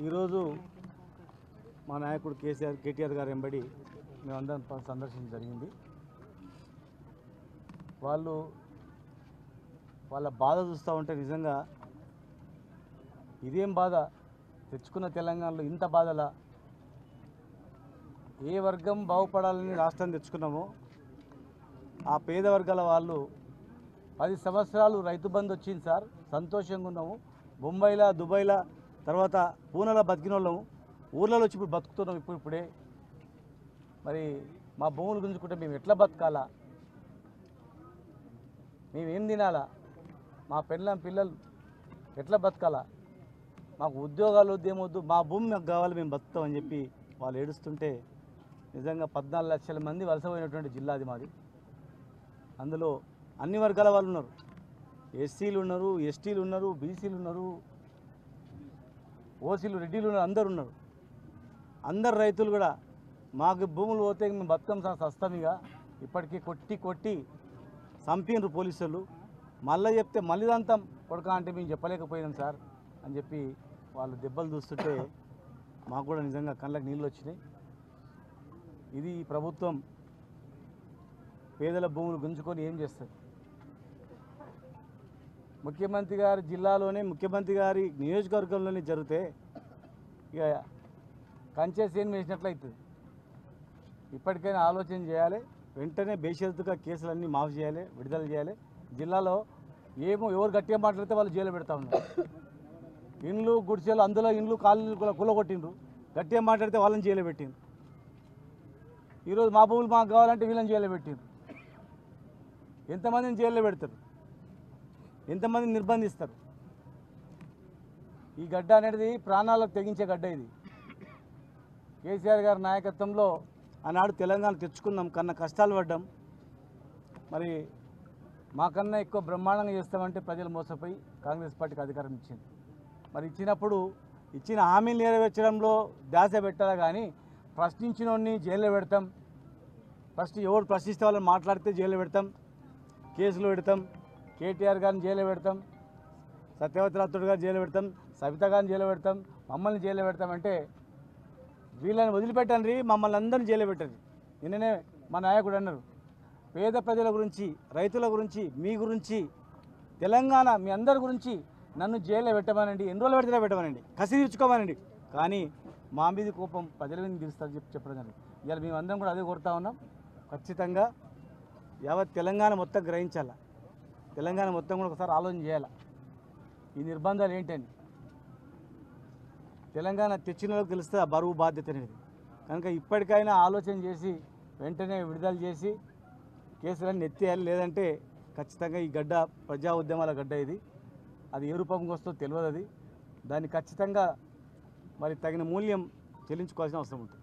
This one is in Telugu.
ఈరోజు మా నాయకుడు కేటీఆర్ గారు వెంబడి మేమందరం సందర్శించడం జరిగింది. వాళ్ళ బాధ చూస్తూ ఉంటే నిజంగా ఇదేం బాధ, తెచ్చుకున్న తెలంగాణలో ఇంత బాధలా? ఏ వర్గం బాగుపడాలని రాష్ట్రం తెచ్చుకున్నామో ఆ పేద వర్గాల వాళ్ళు 10 సంవత్సరాలు రైతు బంధు వచ్చింది సార్, సంతోషంగా ఉన్నాము. బొంబాయిలో, దుబాయ్లో, తర్వాత పూణేలో బతికిన వాళ్ళము ఊర్లలో వచ్చి ఇప్పుడు బతుకుతున్నాం. ఇప్పుడే మరి మా భూములు గుంజుకుంటే మేము ఎట్లా బతకాలా? మేమేం తినాలా? మా పిల్లలు ఎట్లా బతకాలా? మాకు ఉద్యోగాలు వద్దేమొద్దు, మా భూమి మాకు కావాలి, మేము బతుకుతామని చెప్పి వాళ్ళు ఏడుస్తుంటే నిజంగా 14 లక్షల మంది వలసపోయినటువంటి జిల్లా అది మాది. అందులో అన్ని వర్గాల వాళ్ళు ఉన్నారు. ఎస్సీలు ఉన్నారు, ఎస్టీలు ఉన్నారు, బీసీలు ఉన్నారు, ఓసీలు, రెడ్డిలు ఉన్నారు, అందరు ఉన్నారు. అందరు రైతులు కూడా మాకు భూములు పోతే మేము బతుకం సస్తమిగా ఇప్పటికీ కొట్టి చంపినరు పోలీసులు. మళ్ళీ చెప్తే మళ్ళీ దంతం కొడక అంటే మేము చెప్పలేకపోయినాం సార్ అని చెప్పి వాళ్ళు దెబ్బలు చూస్తుంటే మాకు కూడా నిజంగా కళ్ళకి నీళ్ళు వచ్చినాయి. ఇది ప్రభుత్వం పేదల భూములు గుంజుకొని ఏం చేస్తుంది? ముఖ్యమంత్రి గారి జిల్లాలోనే, ముఖ్యమంత్రి గారి నియోజకవర్గంలోనే జరిగితే ఇక కంచె సేన్ వేసినట్లయితుంది. ఇప్పటికైనా ఆలోచన చేయాలి. వెంటనే బేషరతుగా కేసులన్నీ మాఫ్ చేయాలి, విడుదల చేయాలి. జిల్లాలో ఎవరు గట్టిగా మాట్లాడితే వాళ్ళు జైలు పెడతా ఉన్నారు. ఇండ్లు గుడిసెలు, అందులో ఇండ్లు కాళ్ళు కూలగొట్టిండ్రు. గట్టిగా మాట్లాడితే వాళ్ళని జైలు పెట్టిండ్రు. ఈరోజు మా భూములు మాకు కావాలంటే వీళ్ళని జైలు పెట్టిండ్రు. ఎంతమందిని జైల్లో పెడతారు? ఎంతమందిని నిర్బంధిస్తారు? ఈ గడ్డ అనేది ప్రాణాలకు తెగించే గడ్డ. ఇది కేసీఆర్ గారి నాయకత్వంలో ఆనాడు తెలంగాణ తెచ్చుకున్నాం, కన్నా కష్టాలు పడ్డాం. మరి మాకన్నా ఎక్కువ బ్రహ్మాండంగా చేస్తామంటే ప్రజలు మోసపోయి కాంగ్రెస్ పార్టీకి అధికారం ఇచ్చింది. మరి ఇచ్చిన హామీలు నెరవేర్చడంలో ధ్యాస పెట్టాలా కానీ ప్రశ్నించిన వాడిని జైల్లో పెడతాం, ఎవరు ప్రశ్నిస్తే వాళ్ళని మాట్లాడితే జైల్లో పెడతాం, కేసులు పెడతాం, కేటీఆర్ గారిని జైల్లో పెడతాం, సత్యవతి రాథోడ్ గారిని జైల్లో పెడతాం, సవిత గారిని జైల్లో పెడతాం, మమ్మల్ని జైల్లో పెడతామంటే వీళ్ళని వదిలిపెట్టండి, మమ్మల్ని అందరినీ జైల్లో పెట్టండి. నిన్ననే మా నాయకుడు అన్నారు, పేద ప్రజల గురించి, రైతుల గురించి, మీ గురించి, తెలంగాణ మీ అందరి గురించి నన్ను జైల్లో పెట్టమనండి, ఎన్ని రోజులు పెడితే పెట్టమనండి, కసి తీర్చుకోమనండి, కానీ మా మీద కోపం ప్రజల మీద తీరుస్తారు చెప్పడం కానీ ఇవాళ మేమందరం కూడా అదే కోరుతా ఉన్నాం. ఖచ్చితంగా యావత్ తెలంగాణ మొత్తం గ్రహించాల, తెలంగాణ మొత్తం కూడా ఒకసారి ఆలోచన చేయాలి ఈ నిర్బంధాలు ఏంటని. తెలంగాణ తెచ్చిన వాళ్ళకి తెలుస్తుంది ఆ బరువు బాధ్యత అనేది. కనుక ఇప్పటికైనా ఆలోచన చేసి వెంటనే విడుదల చేసి కేసులన్నీ ఎత్తేయాలి. లేదంటే ఖచ్చితంగా ఈ గడ్డ ప్రజా ఉద్యమాల గడ్డ ఇది. అది ఏ రూపంగా వస్తుందో తెలియదు. దాన్ని ఖచ్చితంగా మరి తగిన మూల్యం చెల్లించుకోవాల్సిన అవసరం ఉంటుంది.